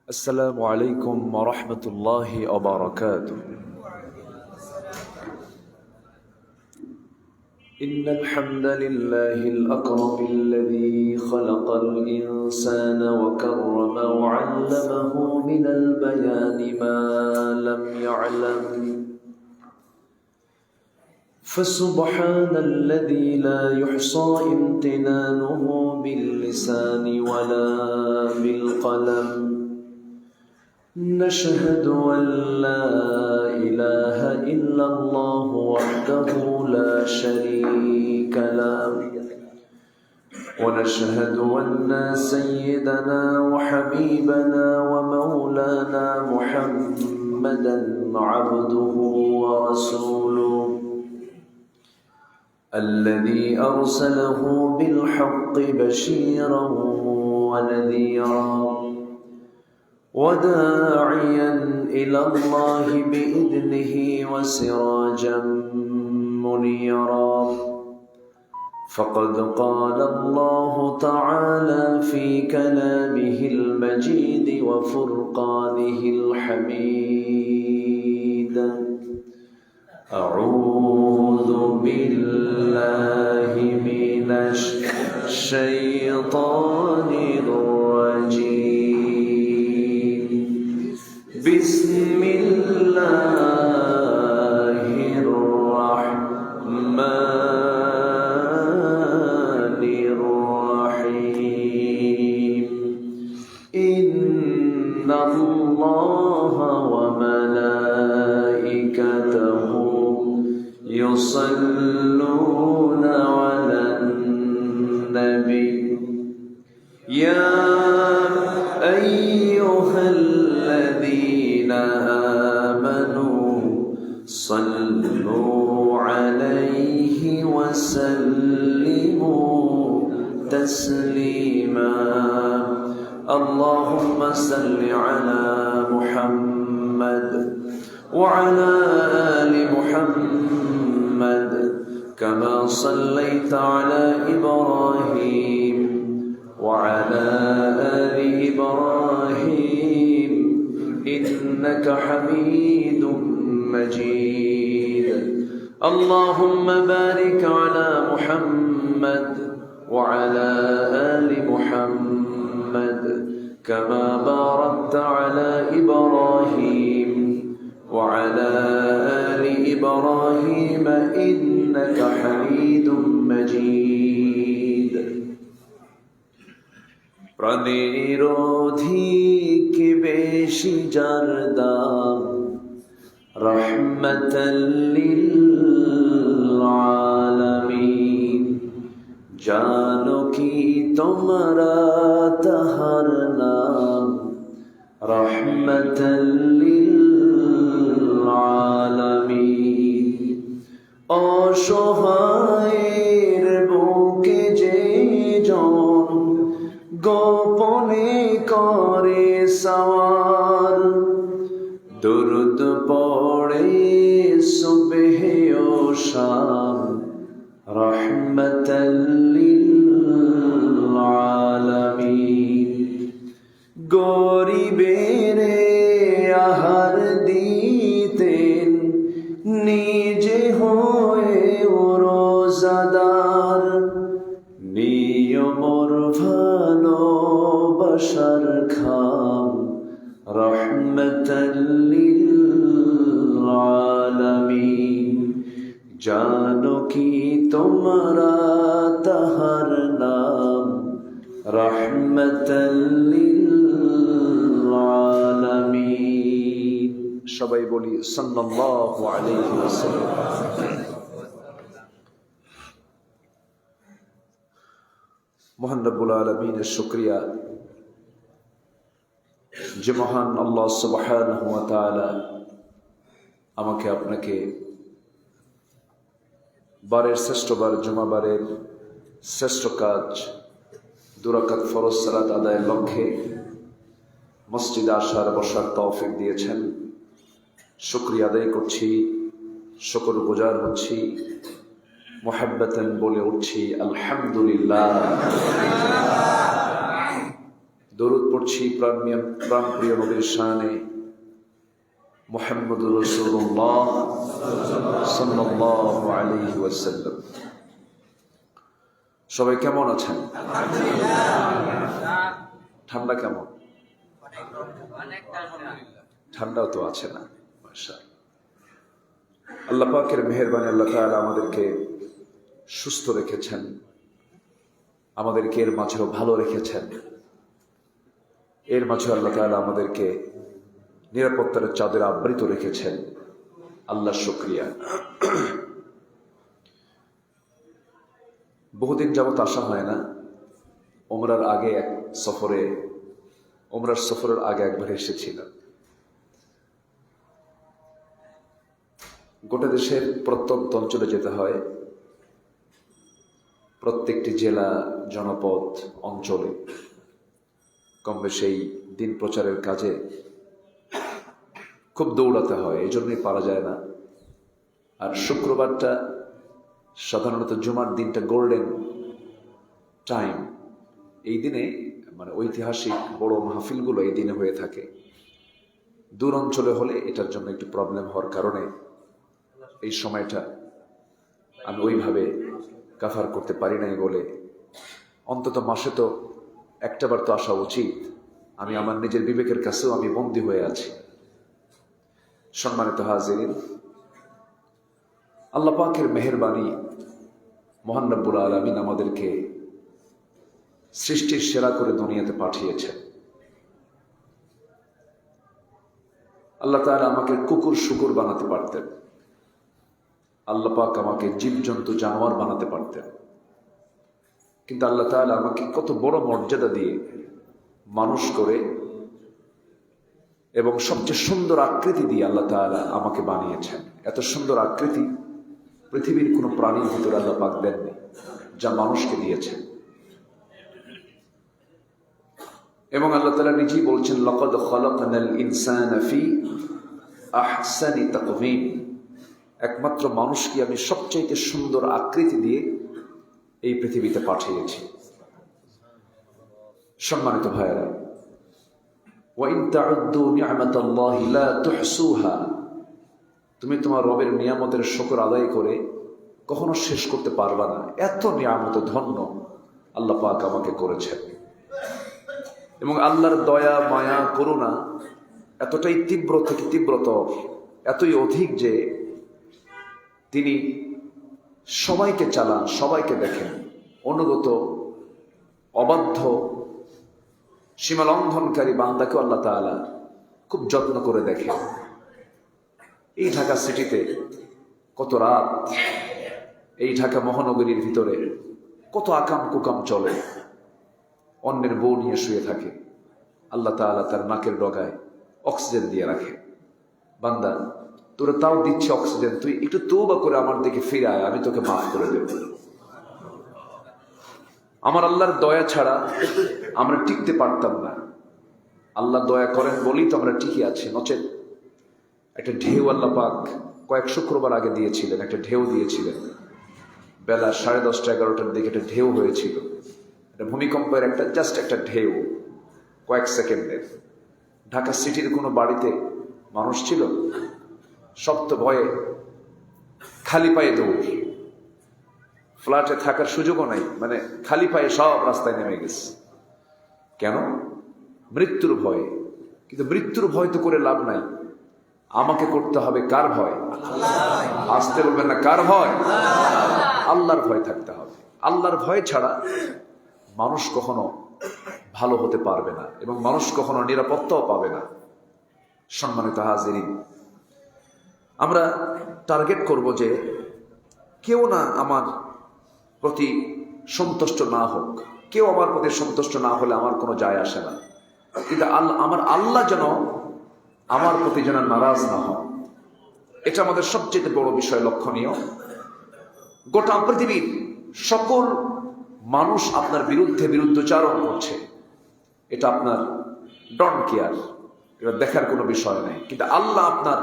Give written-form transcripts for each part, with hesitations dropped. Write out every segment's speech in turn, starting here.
السلام عليكم ورحمة الله وبركاته. إن الحمد لله الأكرم الذي خلق الإنسان وكرم وعلمه من البيان ما لم يعلم، فسبحان الذي لا يحصى امتنانه باللسان ولا بالقلم. نشهد أن لا إله إلا الله وحده لا شريك له، ونشهد أن سيدنا وحبيبنا ومولانا محمدا عبده ورسوله الذي أرسله بالحق بشيرا ونذيرا وداعيا إلى الله بإذنه وسراجا منيرا. فقد قال الله تعالى في كلامه المجيد وفرقانه الحميد: أعوذ بالله من الشيطان الرجيم، بسم الله الرحمن الرحيم. إن الله وملائكته يصلون على النبي يا أيها الذين آمنوا صلوا عليه وسلموا تسليما. اللهم صل على محمد وعلى آل محمد كما صليت على إبراهيم وعلى آل إبراهيم إنك حميد مجيد. اللهم بارك على محمد وعلى آل محمد كما باركت على إبراهيم وعلى آل إبراهيم إنك حميد مجيد. প্রাণের অধিক বেশি যার দাম রহমতাল লিল আলামিন, জানো কি তোমরা তাহার নাম রহমতাল লিল আলামিন। অসহায়ের বুকে যে জন গোপনে করে সওয়ার, দুরুদ পড়ে সুবহে ও শাম রহমতাল লিল আলামিন। গরিবের আহার দিতেন নিজে হয়ে রোজাদার, নিয়মর ভালোবাসার খাম রহমতাল লিল আলামিন। জানো কি তোমরা তাহার নাম রহমতাল লিল আলামিন। সবাই বলি সাল্লাল্লাহু আলাইহি ওয়াসাল্লাম। মহান রব্বুল আলামিনের শুকরিয়া যে মহান আল্লাহ সুবহানাহু ওয়া তাআলা আমাকে আপনাকে বারের শ্রেষ্ঠ বার জুমাবারের শ্রেষ্ঠ কাজ 2 রাকাত ফরজ সালাত আদায়ের লক্ষ্যে মসজিদে আসার বসার তৌফিক দিয়েছেন। শুকরিয়া আদায় করছি, শুকরগুজার হচ্ছি মুহাব্বাতান বলে উঠছি আলহামদুলিল্লাহ। দরুদ পড়ছি প্রাণপ্রিয় নবীর শানে মুহাম্মদুর রাসূলুল্লাহ সাল্লাল্লাহু আলাইহি ওয়াসাল্লাম। সবাই কেমন আছেন? ঠান্ডা কেমন? ঠান্ডাও তো আছে না? মাশাআল্লাহ। আল্লাহ পাকের মেহেরবানি, আল্লাহ তাআলা আমাদেরকে সুস্থ রেখেছেন, আমাদেরকে এর মাঝেও ভালো রেখেছেন। এর মাঝে আল্লাহ তাআলা আমাদেরকে নিরাপত্তার চাদরে আবৃত রেখেছেন। আল্লাহ শুকরিয়া। বহুদিন যাবত আসা হয় না। ওমরার সফরের আগে একবার এসেছিলাম। গোটা দেশের প্রত্যন্ত অঞ্চলে যেতে হয়, প্রত্যেকটি জেলা, জনপদ, অঞ্চলে কম বেশি দিন প্রচারের কাজে খুব দৌড়াতে হয়, এই জন্যই পারা যায় না। আর শুক্রবারটা সাধারণত জুমার দিনটা গোল্ডেন টাইম। এই দিনে মানে ঐতিহাসিক বড় মাহফিলগুলো এই দিনে হয়ে থাকে। দূর অঞ্চলে হলে এটার জন্য একটু প্রবলেম হওয়ার কারণে এই সময়টা আমি ওইভাবে কাভার করতে পারি নাই বলে অন্তত মাসে তো একটাবার তো আসা উচিত। আমি আমার নিজের বিবেকের কাছেও আমি বন্দী হয়ে আছি। সম্মানিত হাজিরিন, আল্লাহ পাকের মেহেরবানি, মহান রব্বুল আলামিন আমাদেরকে সৃষ্টির সেরা করে দুনিয়াতে পাঠিয়েছেন। আল্লাহ তাআলা আমাকে কুকুর শুকুর বানাতে পারতেন, আল্লাহ পাক আমাকে জীবজন্তু জানোয়ার বানাতে পারতেন, কিন্তু আল্লাহ তাআলা আমাকে কত বড় মর্যাদা দিয়ে মানুষ করে এবং সবচেয়ে সুন্দর আকৃতি দিয়ে আল্লাহ তাআলা আমাকে বানিয়েছেন। এত সুন্দর আকৃতি পৃথিবীর কোনো প্রাণীর ভিতরে আল্লাহ পাক দেননি, যা মানুষকে দিয়েছেন। এবং আল্লাহ তাআলা নিজেই বলছেন, লাকাদ খালাকনাল ইনসানা ফি আহসানি তাকওয়িম। একমাত্র মানুষকে আমি সবচেয়ে সুন্দর আকৃতি দিয়ে এই পৃথিবীতে পাঠিয়েছি। সম্মানিত ভাইয়েরা, ওয়া ইন তাউদ্দু নি'মাতাল্লাহি লা তুহসুহা। তুমি তোমার রবের নিয়ামতের শুকর আদায় করে কখনো শেষ করতে পারবা না। এত নিয়ামত ধন্য আল্লাহ পাক আমাকে করেছেন। এবং আল্লাহর দয়া, মায়া, করুণা এতটাই তীব্র থেকে তীব্রতর, এতই অধিক যে তিনি সবাইকে চালান, সবাইকে দেখেন। অনুগত, অবাধ্য, সীমালঙ্ঘনকারী বান্দাকেও আল্লাহ তাআলা খুব যত্ন করে দেখেন। এই ঢাকা সিটিতে কত রাত, এই ঢাকা মহানগরীর ভিতরে কত আকাম কুকাম চলে। অন্যের বউ নিয়ে শুয়ে থাকে, আল্লাহ তাআলা তার নাকের ডগায় অক্সিজেন দিয়ে রাখে। বান্দা, তোরা তাও দিচ্ছে অক্সিজেন, তুই একটু তওবা করে আমার দিকে ফিরে আয়, আমি তোকে মাফ করে দেব। আমার আল্লাহর দয়া ছাড়া আমরা টিকতে পারতাম না। আল্লাহ দয়া করেন বলেই তো আমরা টিকে আছি, নচেত একটা ঢেউ আল্লাহ পাক কয়েক শুক্রবার আগে দিয়েছিলেন, একটা ঢেউ দিয়েছিলেন। বেলা 10:30 11টার দিকে একটা ঢেউ হয়েছিল। এটা ভূমিকম্পের জাস্ট একটা ঢেউ, কয়েক সেকেন্ডের। ঢাকা সিটির কোনো বাড়িতে মানুষ ছিল? সব তো ভয়ে খালি পায়ে দৌড়। ফ্ল্যাটে থাকার সুযোগও নাই, মানে খালি পায়ে সব রাস্তায় নেমে গেছে। কেন? মৃত্যুর ভয়ে। কিন্তু মৃত্যুর ভয় তো করে লাভ নাই, আমাকে করতে হবে কার ভয়? আসতে বলবেন না, কার ভয়? আল্লাহর ভয় থাকতে হবে। আল্লাহর ভয় ছাড়া মানুষ কখনো ভালো হতে পারবে না এবং মানুষ কখনো নিরাপত্তাও পাবে না। সম্মানিত হাজিরিন, আমরা টার্গেট করব যে কেউ না আমার প্রতি সন্তুষ্ট না হোক, কেউ আমার প্রতি সন্তুষ্ট না হলে আমার কোনো যায় আসে না, কিন্তু আমার আল্লাহ যেন আমার প্রতি যেন নারাজ না হন, এটা আমাদের সবচেয়ে বড় বিষয়, লক্ষণীয়। গোটা পৃথিবীর সকল মানুষ আপনার বিরুদ্ধচারণ করছে, এটা আপনার ডোন্ট কেয়ার, এটা দেখার কোনো বিষয় নেই। কিন্তু আল্লাহ আপনার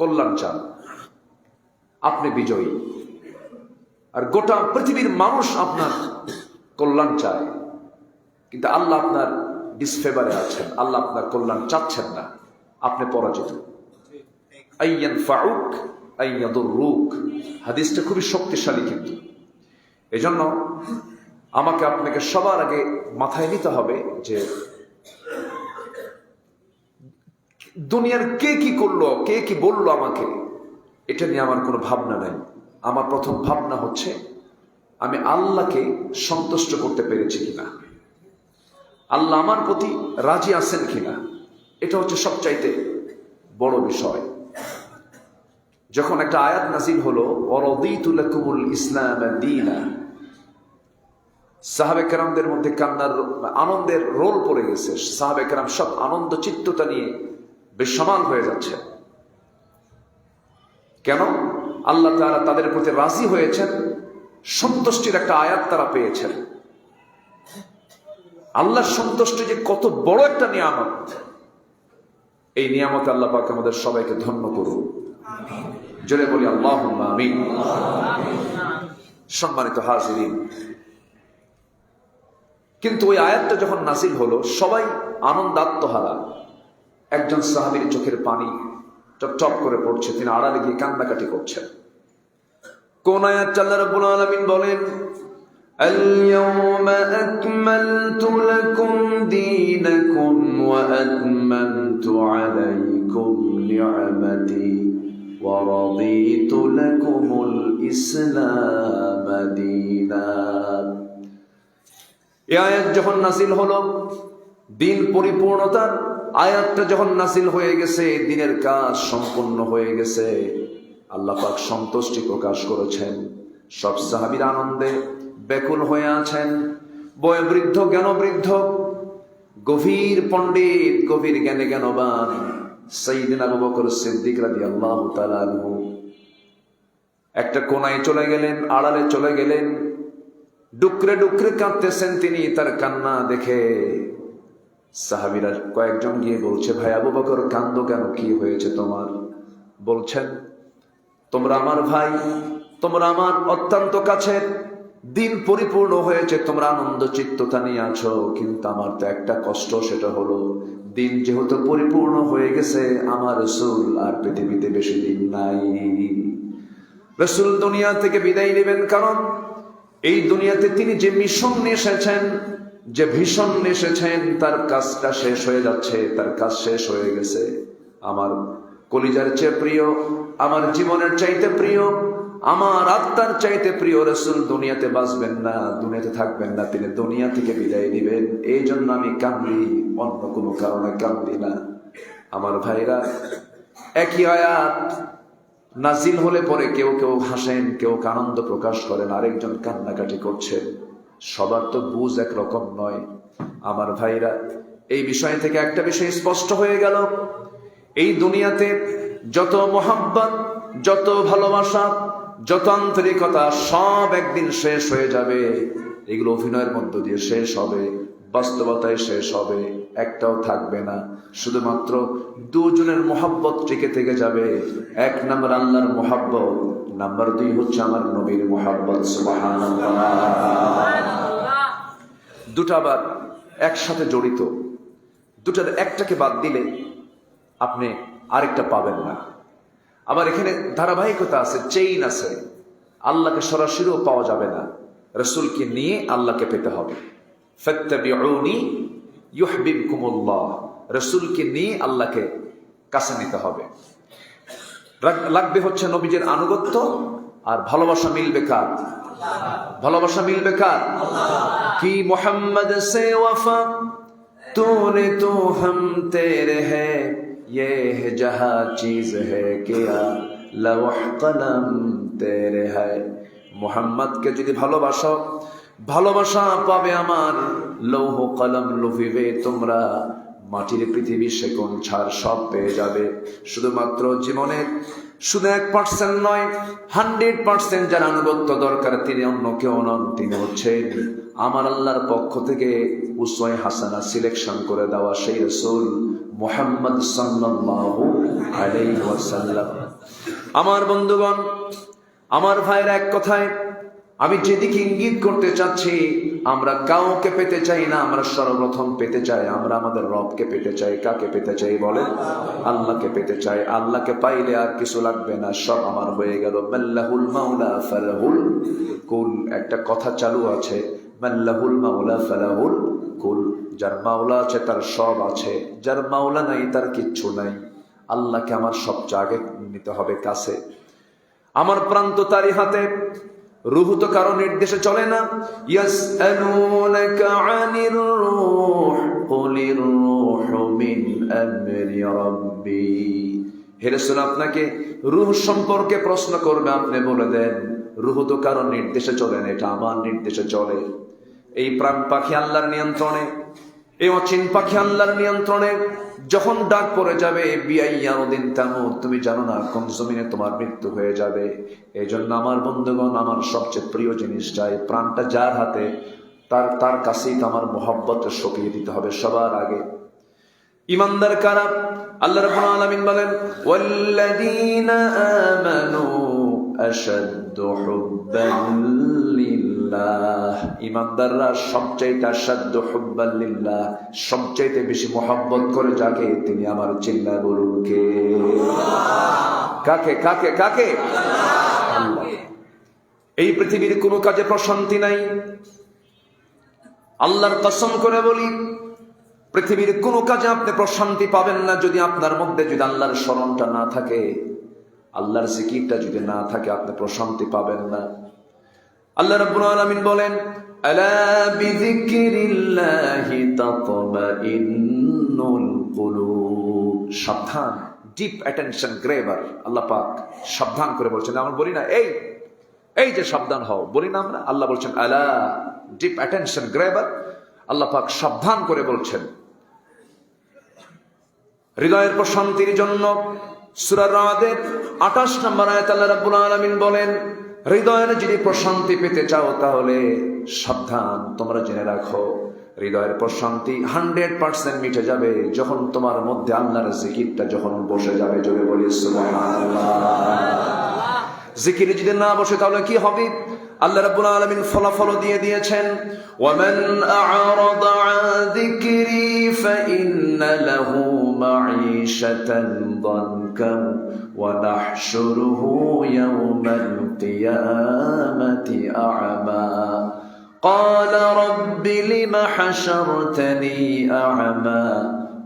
কল্যাণ চান, আপনি বিজয়ী। আর গোটা পৃথিবীর মানুষ আপনার কল্যাণ চায়, কিন্তু আল্লাহ আপনার ডিসফেভারে আছেন, আল্লাহ আপনার কল্যাণ চাচ্ছেন না, আপনি পরাজিত। আইয়ান ফাউক আইয়াদুররুক, হাদিসটা খুবই শক্তিশালী। কিন্তু এজন্য আমাকে আপনাকে সবার আগে মাথায় নিতে হবে যে দুনিয়ার কে কি করলো, কে কি বললো আমাকে, এটা নিয়ে আমার কোনো ভাবনা নাই। আমার প্রথম ভাবনা হচ্ছে আমি আল্লাহকে সন্তুষ্ট করতে পেরেছি কিনা, আল্লাহ আমার প্রতি রাজি আছেন কিনা, এটা হচ্ছে সবচাইতে বড় বিষয়। যখন একটা আয়াত নাযিল হলো ওয়ারাদিতু লাকুমুল ইসলাম দীনা, সাহাবে কেরামদের মধ্যে কান্নার আনন্দের রোল পড়ে গেছে। সাহাবে কেরাম সব আনন্দ চিত্ততা নিয়ে বেসামাল হয়ে যাচ্ছে। কেন? আল্লাহ তাআলা তাদের প্রতি রাজি হয়েছেন, সন্তুষ্টির একটা আয়াত তারা পেয়েছেন। আল্লাহর সন্তুষ্টি যে কত বড় একটা নিয়ামত, এই নিয়ামত আল্লাহ পাক আমাদের সবাইকে ধন্য করুন। জোরে বলি আল্লাহুম্মা আমিন। সম্মানিত হাজিরিন, কিন্তু ওই আয়াতটা যখন নাযিল হলো সবাই আনন্দাত্মহারা। একজন সাহাবীর চোখের পানি টপ টপ করে পড়ছে, তিনি আড়ালে গিয়ে কান্নাকাটি করছেন। কোন আয়াত? আল্লাহ রাব্বুল আলামিন বলেন আল-ইয়াওমা আকমালতু লাকুম দীনাকুম ওয়া আতমামতু আলাইকুম নি'মাতি ওয়া রাদিতু লাকুমুল ইসলাম দীনান। এই আয়াত যখন নাযিল হলো, দিন পরিপূর্ণতার আয়াতটা যখন নাযিল হয়ে গেছে, দিনের কাজ সম্পূর্ণ হয়ে গেছে, আল্লাহ পাক সন্তুষ্টি প্রকাশ করেছেন। সব সাহাবীরা আনন্দে ব্যাকুল হয়ে আছেন। বয়োবৃদ্ধ, জ্ঞানবৃদ্ধ, গভীর পণ্ডিত, গভীর জ্ঞানে জ্ঞানবান সাইয়েদনা আবু বকর সিদ্দিক রাদিয়াল্লাহু তাআলা আনহু একটা কোনায় চলে গেলেন, আড়ালে চলে গেলেন, ডুকরে ডুকরে কাঁদতেছেন তিনি। তার কান্না দেখে সাহাবীরা কয়েকজন গিয়ে বলছে, ভাই আবু বকর কান্দো কেন, কি হয়েছে তোমার? বলছেন, তোমরা আমার ভাই, তোমরা আমার অত্যন্ত কাছের, দিন পরিপূর্ণ হয়েছে, তোমরা আনন্দ চিত্ততা নিয়ে আছো, কিন্তু আমার তো একটা কষ্ট, সেটা হলো দিন যেহেতু পরিপূর্ণ হয়ে গেছে, আমার রাসূল আর পৃথিবীতে বেশি দিন নাই। রাসূল দুনিয়া থেকে বিদায় নেবেন, কারণ এই দুনিয়াতে তিনি যে মিশন নিয়ে এসেছেন, যে ভীষণ নিয়ে এসেছেন, তার কাজটা শেষ হয়ে যাচ্ছে, তার কাজ শেষ হয়ে গেছে। আমার কলিজার চেয়ে প্রিয়, আমার জীবনের চাইতে প্রিয়, আমার আত্মার চাইতে প্রিয় রাসূল দুনিয়াতে বাঁচবেন না, দুনিয়াতে থাকবেন না, তিনি দুনিয়া থেকে বিদায় নিবেন। এই জন্য আমি কান্দি, অন্য কোনো কারণে কান্দি না। আমার ভাইরা, একই আয়াত নাজিল হলে পরে কেউ কেউ হাসেন, কেউ আনন্দ প্রকাশ করেন, আরেকজন কান্নাকাটি করছেন। সবার তো বুঝ একরকম নয়। আমার ভাইরা, এই বিষয় থেকে একটা বিষয় স্পষ্ট হয়ে গেল, এই দুনিয়াতে যত মোহাব্বত, যত ভালোবাসা, যত আন্তরিকতা, সব একদিন শেষ হয়ে যাবে। এগুলো অভিনয়ের মধ্য দিয়ে শেষ হবে, বাস্তবতায় শেষ হবে, একটাও থাকবে না। শুধুমাত্র দুজনের মোহাব্বত টিকে থেকে যাবে। এক নাম্বার আল্লাহর মোহাব্বত, নাম্বার 2 হচ্ছে আমার নবীর মোহাব্বত। সুবহানাল্লাহ। দুটা আবার একসাথে জড়িত, দুটার একটাকে বাদ দিলে আপনি আরেকটা পাবেন না। আবার এখানে ধারাবাহিকতা আছে, চেইন আছে। আল্লাহকে সরাসরিও পাওয়া যাবে না, রাসূলকে নিয়ে আল্লাহকে পেতে হবে। ফাত্তাবিউনি ইউহিব্বুকুমুল্লাহ, রাসূলকে নিয়ে আল্লাহকে কাছে নিতে হবে। লাগবে হচ্ছে নবীজির আনুগত্য, আর ভালোবাসা মিলবে কার? ভালোবাসা মিলবে কার? কি মুহাম্মদ সে ওয়াফা तूने तो हम तेरे है, ये है जहाँ चीज है क्या लौह कलम तेरे है। মুহাম্মদকে যদি ভালোবাসো, ভালোবাসা পাবে আমার, লৌহ কলম লুফিবে তোমরা, মাটির পৃথিবী সেকোন ছাড় সব পেয়ে যাবে। শুধুমাত্র জীবনের শুধু 1% নয়, 100% যার আনুগত্য দরকার, তিনি অন্য কেউ নন, তিনি হচ্ছেন আমার আল্লাহর পক্ষ থেকে উসওয়ায়ে হাসানা সিলেকশন করে দেওয়া সেই রাসূল মুহাম্মদ সাল্লাল্লাহু আলাইহি ওয়াসাল্লাম। আমার বন্ধুগণ, আমার ভাইরা, এক কথায় আমি যেদিকে ইঙ্গিত করতে চাচ্ছি, আমরা কাউকে পেতে চাই না, আমরা সর্বপ্রথম পেতে চাই, আমরা আমাদের রবকে পেতে চাই। কাকে পেতে চাই বলেন? আল্লাহকে পেতে চাই। আল্লাহকে পাইলে আর কিছু লাগবে না, সব আমার হয়ে গেল। মাল্লাহুল মাওলা ফালাহুল কুল, একটা কথা চালু আছে, মাল্লাহুল মাওলা ফালাহুল কুল। যার মাওলা আছে তার সব আছে, যার মাওলা নাই তার কিচ্ছু নাই। আল্লাহকে আমার সবচেয়ে আগে নিতে হবে কাছে। আমার প্রাণ তো তারই হাতে, রূহ তো কারো নির্দেশে চলে না। ইয়াসআলুনাকা আনির রূহ কুলির রূহু মিন আমরি রাব্বি। হে রাসূল, আপনাকে রূহ সম্পর্কে প্রশ্ন করবে, আপনি বলে দেন রূহ তো কারো নির্দেশে চলে না, এটা আমার নির্দেশে চলে। এই প্রাণ পাখি আল্লাহর নিয়ন্ত্রণে, এই অচিন পাখি আল্লাহর নিয়ন্ত্রণে। যখন ডাক পড়ে যাবে বিআইয়াউদিন তামুত, তুমি জানো না কোন জমিনে তোমার মৃত্যু হয়ে যাবে। এই জন্য আমার বন্ধুগণ, আমার সবচেয়ে প্রিয় জিনিস চাই, প্রাণটা যার হাতে তার কাছেই তো আমার মোহব্বত সঁপিয়ে দিতে হবে সবার আগে। ইমানদার কারা? আল্লাহ রাব্বুল আলামিন বলেন, ওয়াল্লাযীনা আমানু আশাদ্দু হুব্বান লিল্লাহ। ইমানদাররা সবচাইতে আশাদ্দু হুব্বান লিল্লাহ, সবচাইতে বেশি মোহাব্বত করে যাকে, তিনি আমার। চিল্লায় বলুন কে? কাকে কাকে কাকে? আল্লাহ। এই পৃথিবীর কোনো কাজে প্রশান্তি নাই, আল্লাহর কসম করে বলি, পৃথিবীর কোনো কাজে আপনি প্রশান্তি পাবেন না যদি আপনার মধ্যে যদি আল্লাহর স্মরণটা না থাকে, আল্লাহর জিকিরটা যদি না থাকে, আপনি প্রশান্তি পাবেন না। আল্লাহ রাব্বুল আলামিন বলেন, আলা বিযিকরিল্লাহি তাতমাইন্নুল কুলুব। সাবধান, ডিপ অ্যাটেনশন গ্রেবার। আল্লাহ পাক সাবধান করে বলছেন। আমরা বলি না এই যে সাবধান হও, বলি না আমরা? আল্লাহ বলছেন আলা, ডিপ অ্যাটেনশন গ্রেবার। আল্লাহ পাক সাবধান করে বলছেন হৃদয়ের প্রশান্তির জন্য। সূরা রাদের 28 নম্বর আয়াত আল্লাহ রাব্বুল আলামিন বলেন, হৃদয়ের যদি প্রশান্তি পেতে চাও তাহলে সাবধান, তোমরা জেনে রাখো হৃদয়ের প্রশান্তি 100% মিটে যাবে যখন তোমার মধ্যে আল্লাহর জিকিরটা যখন বসে যাবে। জোরে বলি সুবহানাল্লাহ। জিকির যদি না বসে তাহলে কি হবে? আল্লাহ রাব্বুল আলামিন ফলাফল দিয়ে দিয়েছেন, ওয়ামান আ'রাদা আন যিকরি ফাইন্না লাহু মাঈশাতান দানকা ওয়া নাহশুরুহু ইয়াওমাল কিয়ামাতি আ'মা ক্বালা রাব্বি লিমা হাশারতানি আ'মা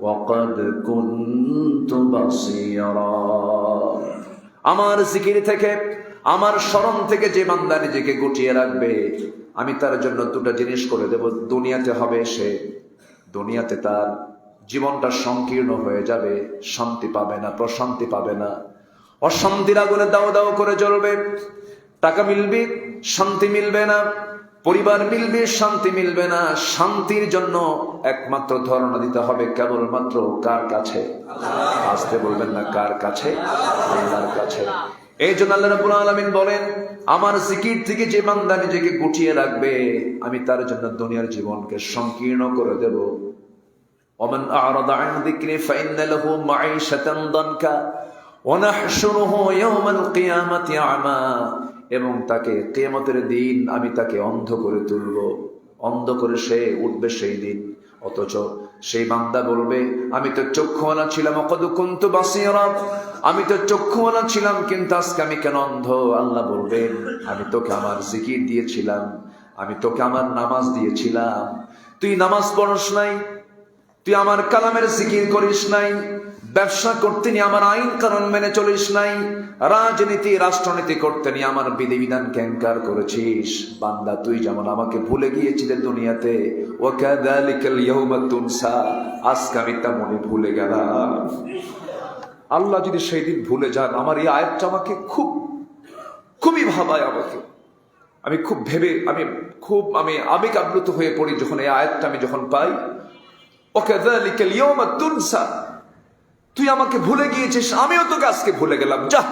ওয়া ক্বাদ কুনতু বাসীরা। আমার জিকির থেকে, আমার স্মরণ থেকে যে বান্দা নিজেকে গুটিয়ে রাখবে, আমি তার জন্য দুটো জিনিস করে দেব। দুনিয়াতে হবে সে, দুনিয়াতে তার জীবনটা সংকীর্ণ হয়ে যাবে, শান্তি পাবে না, প্রশান্তি পাবে না, অশান্তির আগুনে দাও দাও করে জ্বলবে। টাকা মিলবে, শান্তি মিলবে না, পরিবার মিলবে, শান্তি মিলবে না। শান্তির জন্য একমাত্র ধারণা দিতে হবে কেবলমাত্র কার কাছে? আসতে বলবেন না, কার কাছে? আল্লাহর কাছে। এই জন্য আল্লাহ রাব্বুল আলামিন বলেন, আমার জিকির থেকে যে বান্দা নিজেকে গুটিয়ে রাখবে, আমি তার জন্য দুনিয়ার জীবনকে সংকীর্ণ করে দেব। ওমান আ'রাদা আন যিকরি ফাইন্না লাহু মাঈশাতান দানকা ওয়া নাহশুরুহু ইয়াওমাল কিয়ামাতি আ'মা। এবং তাকে কিয়ামতের দিন আমি তাকে অন্ধ করে তুলব, অন্ধ করে সে উঠবে সেই দিন। অথচ সেই বান্দা বলবে, আমি তো চক্ষুওয়ালা ছিলাম, ওয়াকাদ কুনতু বাসীরা, আমি তো চক্ষুওয়ালা ছিলাম কিন্তু আজকে আমি কেন অন্ধ? আল্লাহ বলবেন, আমি তোকে আমার জিকির দিয়েছিলাম, আমি তোকে আমার নামাজ দিয়েছিলাম, তুই নামাজ পড়স নাই, তুই আমার কালামের জিকির করিস নাই, ব্যবসা করতে নিয়ে আমার আইন কানুন মেনে চলিস নাই, রাজনীতি রাষ্ট্রনীতি করতে নিয়ে আমার বিধিবিধান ক্যাঙ্কার করেছিস। বান্দা, তুই যেমন আমাকে ভুলে গিয়েছিলি দুনিয়াতে, ওয়াকাযালিকাল ইয়াউমা তুনসা, আজকে আমি তেমনই ভুলে গেলাম। আল্লাহ যদি সেই দিন ভুলে যান, আমার এই আয়াতটা আমাকে খুবই ভাবায়। আমাকে আমি খুব ভেবে আমি আবেগ আপ্লুত হয়ে পড়ি যখন এই আয়াতটা আমি যখন পাই। ওয়াকাযালিকাল ইয়াউমা তুনসা, তুই আমাকে ভুলে গিয়েছিস, আমিও তোকে আজকে ভুলে গেলাম। যা,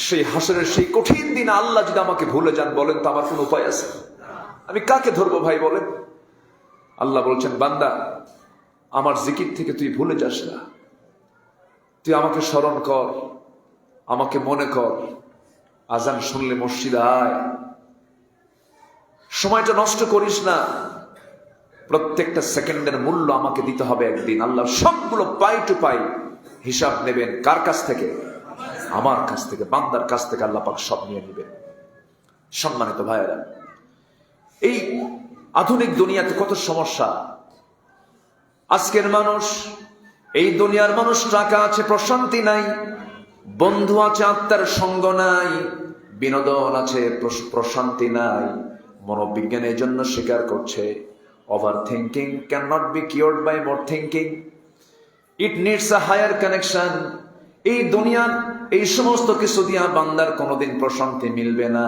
সেই হাসরের সেই কঠিন দিন আল্লাহ যদি আমাকে ভুলে যান, বলেন তো আমার কোন উপায় আছে? আমি কাকে ধরবো ভাই বলেন? আল্লাহ বলছেন, বান্দা, আমার জিকির থেকে তুই ভুলে যাস না, তুই আমাকে স্মরণ কর, আমাকে মনে কর, আজান শুনলে মসজিদে আয়, সময়টা নষ্ট করিস না। প্রত্যেকটা সেকেন্ডের মূল্য আমাকে দিতে হবে একদিন। আল্লাহ সবগুলো পাই টু পাই হিসাব নেবেন কার কাছ থেকে? আমার কাছ থেকে, বান্দার কাছ থেকে আল্লাহ পাক সব নিয়ে নেবেন। সম্মানিত ভাইয়েরা, এই আধুনিক দুনিয়াতে কত সমস্যা। আজকের মানুষ, এই দুনিয়ার মানুষ, টাকা আছে প্রশান্তি নাই, বন্ধু আছে আত্মার সঙ্গ নাই, বিনোদন আছে প্রশান্তি নাই। মনোবিজ্ঞানের জন্য স্বীকার করছে over thinking can not be cured by more thinking, it needs a higher connection. এই দুনিয়ার এই সমস্ত কিছু দিয়া বান্দার কোনোদিন প্রশান্তি মিলবে না।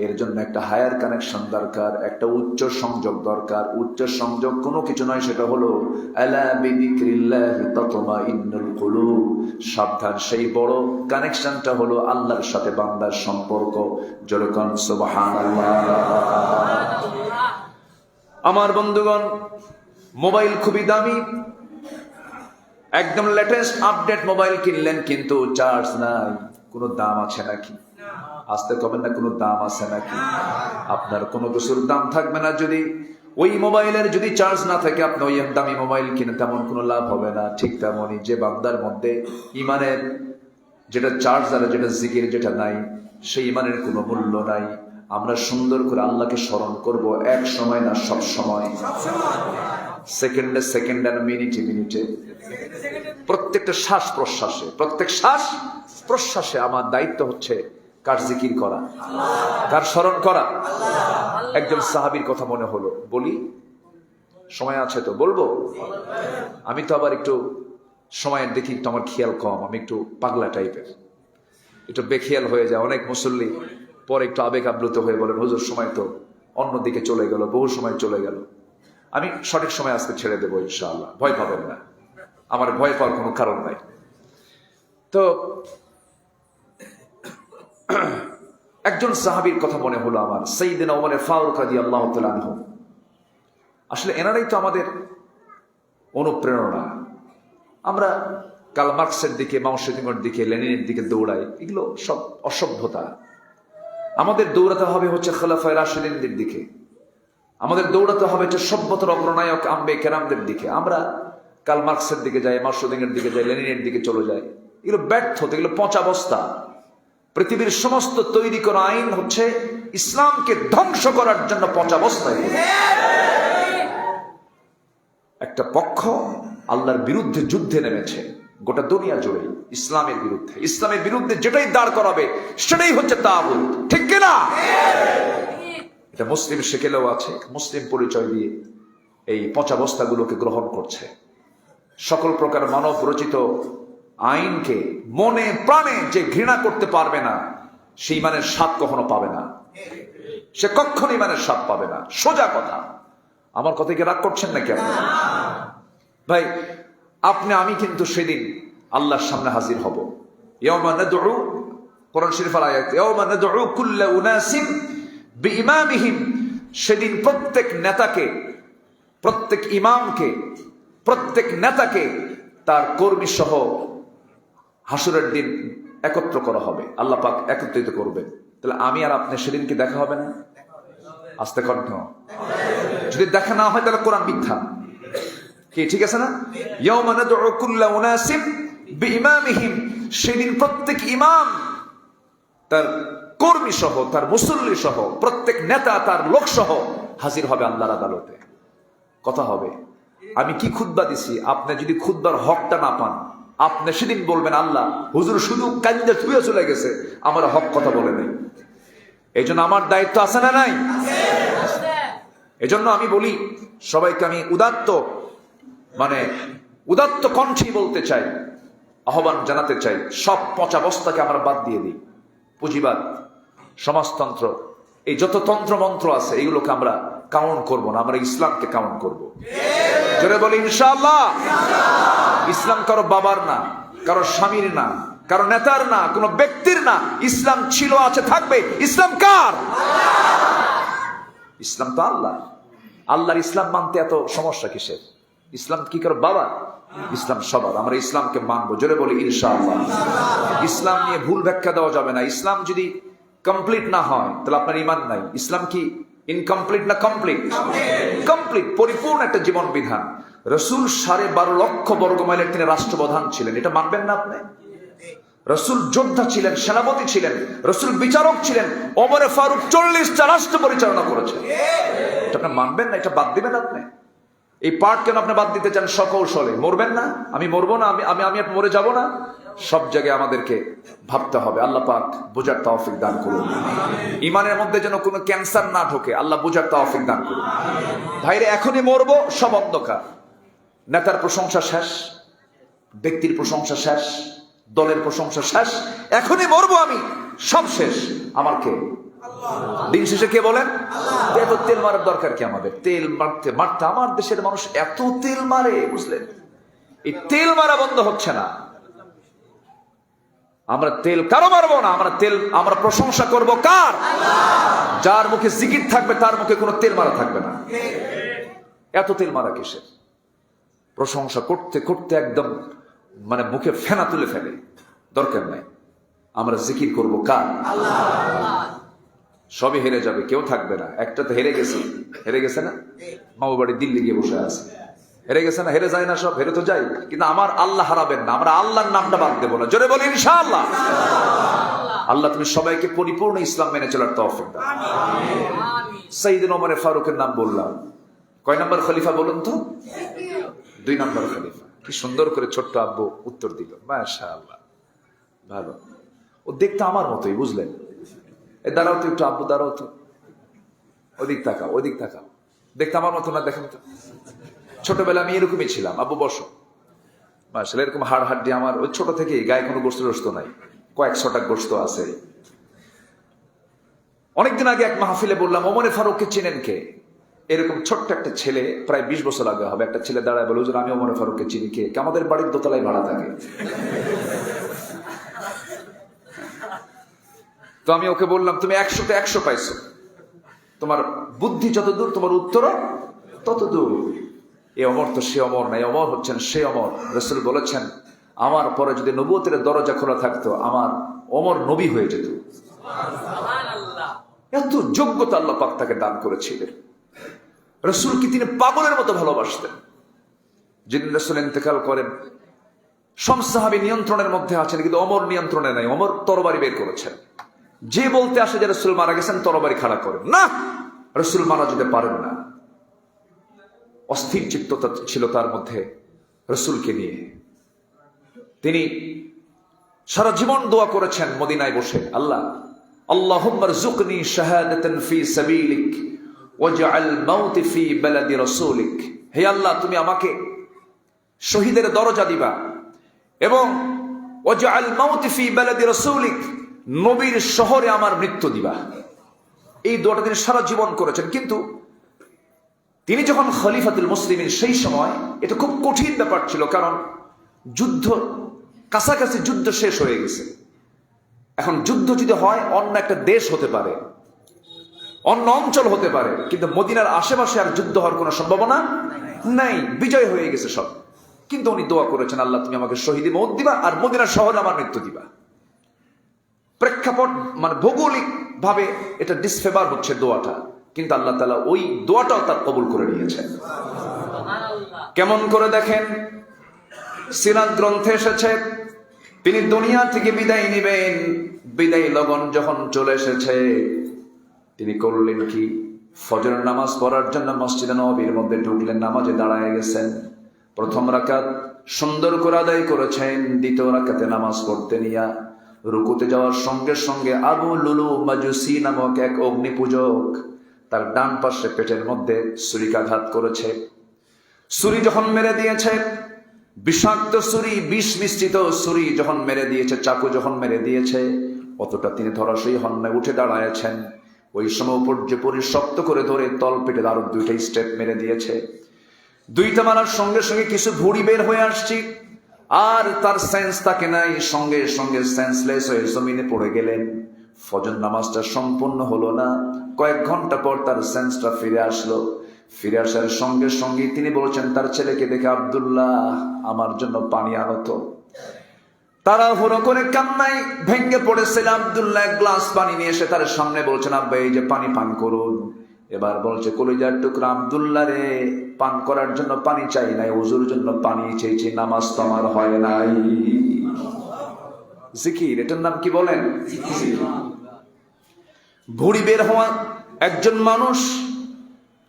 এর জন্য একটা হায়ার কানেকশন দরকার, একটা উচ্চ সংযোগ দরকার। উচ্চ সংযোগ কোনো কিছু নয়, সেটা হলো আলা বিযিকরিল্লাহি তাতমাইন্নুল কুলুব। সাবধান, সেই বড় কানেকশনটা হলো আল্লাহর সাথে বান্দার সম্পর্ক। জোরে কোন সুবহানাল্লাহ। আমার বন্ধুগণ, মোবাইল খুবই দামি, একদম লেটেস্ট আপডেট মোবাইল কিনলেন, কিন্তু চার্জ নাই। কোনো দাম আছে নাকি? আসতে কবেন না, কোনো দাম আছে নাকি? আপনার কোনো কিছুর দাম থাকবে না যদি ওই মোবাইলের যদি চার্জ না থাকে। আপনি ওই দামি মোবাইল কিনে তেমন কোনো লাভ হবে না। ঠিক তেমনই যে বান্দার মধ্যে ইমানের যেটা চার্জ আর যেটা জিকির যেটা নাই, সেই ইমানের কোনো মূল্য নাই। আমরা সুন্দর করে আল্লাহকে স্মরণ করব, এক সময় না সব সময়, সেকেন্ডে সেকেন্ড আর মিনিটে মিনিটে, প্রত্যেকটা শ্বাস প্রশ্বাসে, প্রত্যেক শ্বাস প্রশ্বাসে আমার দায়িত্ব হচ্ছে কার জিকির করা, কার স্মরণ করা। একজন সাহাবীর কথা মনে হলো, বলি? সময় আছে তো বলবো? আমি তো আবার একটু সময়ের দেখি একটু আমার খেয়াল কম, আমি একটু পাগলা টাইপের, একটু বেখেয়াল হয়ে যায়। অনেক মুসল্লি পরে একটু আবেগ আপ্লুত হয়ে বলেন, হুজুর সময় তো অন্যদিকে চলে গেল, বহু সময় চলে গেল। আমি সঠিক সময় আজকে ছেড়ে দেবো ইনশাআল্লাহ, ভয় পাবেন না, আমার ভয় পাওয়ার কোনো কারণ নাই। তো একজন সাহাবীর কথা মনে হলো আমার, সাইয়েদনা ওমর ফারুক রাদিয়াল্লাহু তাআলা আনহু। আসলে এনারাই তো আমাদের অনুপ্রেরণা। আমরা কার্ল মার্কসের দিকে, মাও সেতুংয়ের দিকে, লেনিনের দিকে দৌড়াই, এগুলো সব অসভ্যতা। আমাদের দৌড়াতে হবে হচ্ছে খোলাফায়ে রাশিদিনদের দিকে, আমাদের দৌড়াতে হবে হচ্ছে সভ্যতার অগ্রনায়ক আম্বে কেরামদের দিকে। আমরা কার্ল মার্কসের দিকে যাই, মাও সেতুংয়ের দিকে যাই, লেনিনের দিকে চলে যাই, এগুলো ব্যর্থতা, এগুলো পচা বস্তা। পৃথিবীর সমস্ত তৈরি করা আইন হচ্ছে ইসলামকে ধ্বংস করার জন্য পচা বস্তায়। একটা পক্ষ আল্লাহর বিরুদ্ধে যুদ্ধে নেমেছে, গোটা দুনিয়া জুড়ে ইসলামের বিরুদ্ধে। ইসলামের বিরুদ্ধে যেটাই দাঁড় করাবে সেটাই হচ্ছে তাগুত, ঠিক কিনা? এটা মুসলিম সেকেলেও আছে, মুসলিম পরিচয় দিয়ে এই পচা বস্তাগুলোকে গ্রহণ করছে। সকল প্রকার মানব রচিত আইনকে মনে প্রাণে যে ঘৃণা করতে পারবে না, সে ইমানের স্বাদ কখনো পাবে না, সে কখনো ইমানের স্বাদ পাবে না। সোজা কথা। আমার কথা কি রাগ করছেন নাকি আপনি? ভাই, আপনি আমি কিন্তু সেদিন আল্লাহর সামনে হাজির হব। ইয়াউমা নাদউ, কোরআন শরীফের আয়াত, ইয়াউমা নাদউ কুল্লা উনাসিন বিইমামিহিম। সেদিন প্রত্যেক নেতাকে, প্রত্যেক ইমামকে, প্রত্যেক নেতাকে তার কর্মী সহ হাসরের দিন একত্র করা হবে, আল্লাহ পাক একত্রিত করবেন। তাহলে আমি আর আপনি সেদিন কি দেখা হবে না? আস্তে কণ্ঠ। যদি দেখা না হয় তাহলে কোরআন মিথ্যা, কি ঠিক আছে না? ইয়াউমা নাদউ কুল্লা উনাসিন বিইমামিহিম। সেদিন প্রত্যেক ইমাম তার কর্মী সহ, তার মুসল্লি সহ, প্রত্যেক নেতা তার লোক সহ হাজির হবে আল্লাহর আদালতে। কথা হবে, আমি কি খুতবা দিছি, আপনি যদি খুতবার হকটা না পান, আপনি সেদিন বলবেন, আল্লাহ হুজুর শুধু কান্দে ছুঁয়ে চলে গেছে, আমার হক কথা বলে নাই। এই জন্য আমার দায়িত্ব আছে না নাই? এই জন্য আমি বলি সবাইকে, আমি উদাত্ত কণ্ঠে বলতে চাই, আহ্বান জানাতে চাই, সব পচা বস্তাকে আমরা বাদ দিয়ে দিই। পুঁজিবাদ, সমাজতন্ত্র, এই যত তন্ত্র মন্ত্র আছে এগুলোকে আমরা কাউন্ট করব না, আমরা ইসলামকে কাউন্ট করব। জোরে বলি ইনশাআল্লাহ। ইসলাম কারো বাবার না, কারো স্বামীর না, কারো নেতার না, কোনো ব্যক্তির না। ইসলাম ছিল, আছে, থাকবে। ইসলাম কার? ইসলাম তো আল্লাহ। আল্লাহর ইসলাম মানতে এত সমস্যা কিসের? ইসলাম কি কারো বাবা? ইসলাম সবার। আমরা ইসলামকে মানবো। জোরে বলি ইনশাআল্লাহ। ইসলাম নিয়ে ভুল ব্যাখ্যা দেওয়া যাবে না। ইসলাম যদি কমপ্লিট না হয় তাহলে আপনার ইমান নাই। ইসলাম কি ইনকমপ্লিট না কমপ্লিট? কমপ্লিট, পরিপূর্ণ একটা জীবন বিধান। রসুল 12.5 লক্ষ বর্গমাইলের তিনি রাষ্ট্রপ্রধান ছিলেন, এটা মানবেন না আপনি? রসুল যোদ্ধা ছিলেন, সেনাপতি ছিলেন, রসুল বিচারক ছিলেন, ওমরে ফারুক 40টা রাষ্ট্র পরিচালনা করেছেন। এটা আপনি মানবেন না? এটা বাদ দিবেন আপনি? এই পার্ট কেন আপনি বাদ দিতে চান সকৌশলে? মরবেন না? আমি মরবো না, আমি মরে যাব না? সব জায়গায় আমাদেরকে ভাবতে হবে। আল্লাহ পাক বোঝার তৌফিক দান করুন। ইমানের মধ্যে যেন কোনো ক্যান্সার না ঢোকে, আল্লাহ বোঝার তৌফিক দান করুন। ভাইরে, এখনই মরবো, সব অন্ধকার। নেতার প্রশংসা শেষ, ব্যক্তির প্রশংসা শেষ, দলের প্রশংসা শেষ, এখনই মরবো আমি, সব শেষ। আমার কে? দিন শেষে কে বলেন? এত তেল মারার দরকার কি আমাদের? তেল মারতে মারতে আমার দেশের মানুষ এত তেল মারে, বুঝলেন? এই তেল মারা বন্ধ হচ্ছে না। আমরা তেল কারো মারবো না, আমরা প্রশংসা করব কার? যার মুখে জিকির থাকবে তার মুখে কোনো তেল মারা থাকবে না। এত তেল মারা কিসের? প্রশংসা করতে করতে একদম মুখে ফেনা তুলে ফেলে, দরকার নাই। আমরা জিকির করব কার? সবই হেরে যাবে, কেউ থাকবে না। একটা তো হেরে গেছে না? মামু বাড়ি দিল্লি গিয়ে বসে আছে, হেরে গেছে না? হেরে যায় না সব? হেরে তো যাই, কিন্তু আমার আল্লাহ হারাবেন না। আমরা আল্লাহর নামটা বাদ দেবো না। জোরে বলি ইনশাআল্লাহ। আল্লাহ তুমি সবাইকে পরিপূর্ণ ইসলাম মেনে চলার তৌফিক দাও। সাইয়েদনা ওমর ফারুকের নাম বললাম, কয় নম্বর খলিফা বলুন তো? 2 নম্বর খলিফা। কি সুন্দর করে ছোট্ট আব্বু উত্তর দিল, মাশাআল্লাহ, ভালো। ও দেখতে আমার মতোই, বুঝলেন? দাঁড়াও তো একটু আব্বু, দাঁড়াও তো, ওদিক তাকাও, ওদিক তাকাও। দেখতে আমার মতো না? দেখেন তো, ছোটবেলা আমি এরকমই ছিলাম। আব্বু বসো। মাশাআল্লাহ, এরকম হাড় হাড্ডি আমার ওই ছোট থেকেই, গায়ে কোনো গোস্ত নাই, কয়েকশোটা গোস্ত আছে। অনেকদিন আগে এক মাহফিলে বললাম, ওমরে ফারুককে চেনেন কে? এরকম ছোট্ট একটা ছেলে, প্রায় 20 বছর আগে হবে, একটা ছেলে দাঁড়ায় বলে, হুজুর আমি ওমরে ফারুককে চিনি। কে? আমাদের বাড়ির দোতলায় ভাড়া থাকে। তো আমি ওকে বললাম, তুমি 100তে 100 পাইছো, তোমার বুদ্ধি যত দূর তোমার উত্তরও তত দূর। এ অমর তো সে অমর নাই, অমর হচ্ছেন সে অমর। রাসূল বলেছেন, আমার পরে যদি নবুয়তের দরজা খোলা থাকতো, আমার অমর নবী হয়ে যেত। এত যোগ্যতা আল্লাহ পাক তাকে দান করেছিলেন। রাসূলকে তিনি পাগলের মতো ভালোবাসতেন। যেদিন রাসূল ইন্তেকাল করেন, সব সাহাবী নিয়ন্ত্রণের মধ্যে আছেন, কিন্তু অমর নিয়ন্ত্রণে নাই। অমর তরবারি বের করেছেন। যে বলতে আসে যে রাসূল মারা গেছেন, তরবারি খাড়া করেন না, রাসূল মারা যেতে পারেন না। অস্থির চিত্ততা ছিল তার মধ্যে রাসূলকে নিয়ে। তিনি সারা জীবন দোয়া করেছেন মদিনায় বসে, আল্লাহ আল্লাহুম্মা রযুকনি শাহাদাতান ফি সাবিলিক ওয়াজআল মাউতি ফি বালাদি রাসূলিক। হে আল্লাহ, তুমি আমাকে শহীদের দরজা দিবা এবং ওয়াজআল মাউতি ফি বালাদি রাসূলিক, নবীর শহরে আমার মৃত্যু দিবা। এই দোয়াটা তিনি সারা জীবন করেছেন। কিন্তু তিনি যখন খলিফাতুল মুসলিমিন, সেই সময় এটা খুব কঠিন ব্যাপার ছিল, কারণ যুদ্ধ কাছাকাছি, যুদ্ধ শেষ হয়ে গেছে। এখন যুদ্ধ যদি হয়, অন্য একটা দেশ হতে পারে, অন্য অঞ্চল হতে পারে, কিন্তু মদিনার আশেপাশে আর যুদ্ধ হওয়ার কোনো সম্ভাবনা নাই, বিজয় হয়ে গেছে সব। কিন্তু উনি দোয়া করেছেন, আল্লাহ তুমি আমাকে শহীদি মওত দিবা আর মদিনার শহরে আমার মৃত্যু দিবা। প্রেক্ষাপট ভৌগোলিক ভাবে এটা ডিসফেভার হচ্ছে দোয়াটা, কিন্তু আল্লাহ তাআলা ওই দোয়াটাও তার কবুল করে নিয়েছেন। কেমন করে দেখেন, সিরাত গ্রন্থে এসেছে, তিনি দুনিয়া থেকে বিদায় নেবেন। বিদায় লগন যখন চলে এসেছে, তিনি করলেন কি? ফজরের নামাজ পড়ার জন্য মসজিদে নববীর মধ্যে ঢুকলেন, নামাজে দাঁড়ায় গেছেন। প্রথম রাকাত সুন্দর করে আদায় করেছেন। দ্বিতীয় রাকাতে নামাজ পড়তে নিয়া রুকুতে যাওয়ার সঙ্গে সঙ্গে আবু লুলু মাজুসি নামক এক অগ্নি পূজক তার ডান পাশে পেটের মধ্যে ছুরিকাঘাত করেছে। ছুরি যখন মেরে দিয়েছে, বিষাক্ত ছুরি, বিষ মিশ্রিত ছুরি যখন মেরে দিয়েছে, চাকু যখন মেরে দিয়েছে, অতটা তিনি ধরাশয়ী হন না, উঠে দাঁড়ায়ছেন। ওই সময় পর্যপরি শক্ত করে ধরে তল পেটে আরো 2টা স্টেপ মেরে দিয়েছে। 2টা মারার সঙ্গে সঙ্গে কিছু ভুঁড়ি বের হয়ে আসছে, আর তার সেন্স থাকে নাই, সঙ্গে সঙ্গে সেন্সলেস হয়ে জমিনে পড়ে গেলেন। ফজর নামাজটা সম্পূর্ণ হলো না। কয়েক ঘন্টা পর তার সেন্সটা ফিরে আসলো। ফিরে আসার সঙ্গে সঙ্গে তিনি বলছেন তার ছেলেকে দেখে, আব্দুল্লাহ, আমার জন্য পানি আনো তো। তাড়াহুড়ো করে কান্নায় ভেঙ্গে পড়েছিল। আব্দুল্লাহ এক গ্লাস পানি নিয়ে এসে তার সামনে বলছেন, আব্বা এই যে পানি পান করুন। এবার বলছে, কলিজার টুকরা আব্দুল্লাহ রে, পান করার জন্য পানি চাই নাই, ওযুর জন্য পানি চেয়েছি, নামাজ তো আমার হয় নাই। জিকির, এটার নাম কি বলেন? ভুঁড়ি বের হওয়া একজন মানুষ,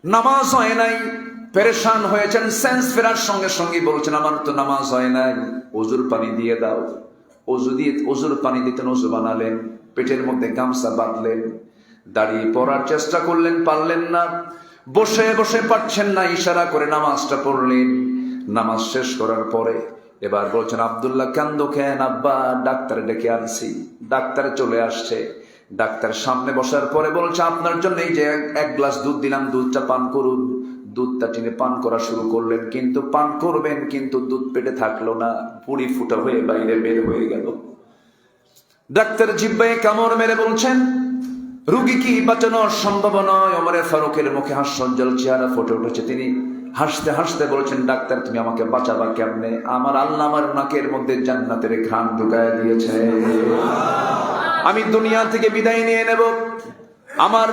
নামাজ হয় নাই, পেরেশান হয়েছেন। সেন্স ফেরার সঙ্গে সঙ্গে বলছেন, আমার তো নামাজ হয় নাই, ওযুর পানি দিয়ে দাও। ওযুর পানি দিতেন, ওযু বানালেন, পেটের মধ্যে গামছা বাঁধলেন, দাঁড়িয়ে পড়ার চেষ্টা করলেন, পারলেন না। বসে বসে পারছেন না, ইশারা করে নামাজটা পড়লেন। নামাজ শেষ করার পরে এবার বলছেন, আব্দুল্লাহ কান্দো কেন? আব্বা ডাক্তার ডেকে আনছি। ডাক্তার চলে আসছে। ডাক্তার সামনে বসার পরে বলছে, আপনার জন্য এই যে এক গ্লাস দুধ দিলাম, দুধটা পান করুন। দুধটা টেনে পান করা শুরু করলেন, কিন্তু পান করবেন, কিন্তু দুধ পেটে থাকলো না, পুরি ফুটা হয়ে বাইরে বের হয়ে গেল। ডাক্তার জিহ্বায় কামড় মেরে বলছেন, রুগী কি বাঁচানো সম্ভব নয়? ওমরে ফারুকের মুখে হাস্যোজ্জ্বল চেহারা ফুটে উঠেছে। তিনি হাসতে হাসতে বলছেন, ডাক্তার তুমি আমাকে বাঁচাবা কেমনে? আমার আল্লাহ আমার নাকের মধ্যে জান্নাতের ঘ্রাণ ঢুকায় দিয়েছে। আমি দুনিয়া থেকে বিদায় নিয়ে নেব। আমার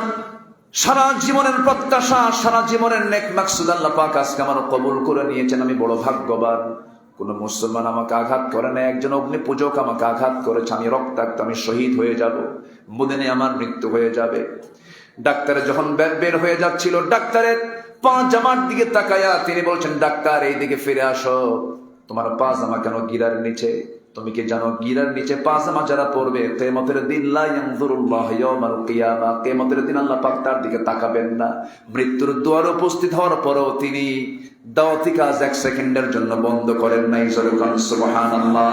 সারা জীবনের প্রত্যাশা, সারা জীবনের নেক মাকসুদ আল্লাহ পাক আজকে আমার কবুল করে নিয়েছেন। আমি বড় ভাগ্যবান। কোন মুসলমান আমাকে আঘাত করে না, একজন অগ্নি পূজক আমাকে আঘাত করেছে। আমি রক্তাক্ত, আমি শহীদ হয়ে যাব, মদিনায় আমার মৃত্যু হয়ে যাবে। ডাক্তার যখন বের হয়ে যাচ্ছিল, ডাক্তারের পা জামার দিকে তাকায়া তিনি বলছেন, ডাক্তার এই দিকে ফিরে আসো, তোমার পা জামা কেন গিরার নিচে? তুমি কি জানো গিরার নিচে পা জামা যারা পড়বে, কিয়ামতের দিন লা ইয়ানজুরুল্লাহু ইয়াওমাল কিয়ামা, কিয়ামতের দিন আল্লাহ পাক তার দিকে তাকাবেন না। মৃত্যুর দুয়ারে উপস্থিত হওয়ার পরেও তিনি দাওয়াতি কাজ এক সেকেন্ডের জন্য বন্ধ করেন নাই। সুবহানাল্লাহ।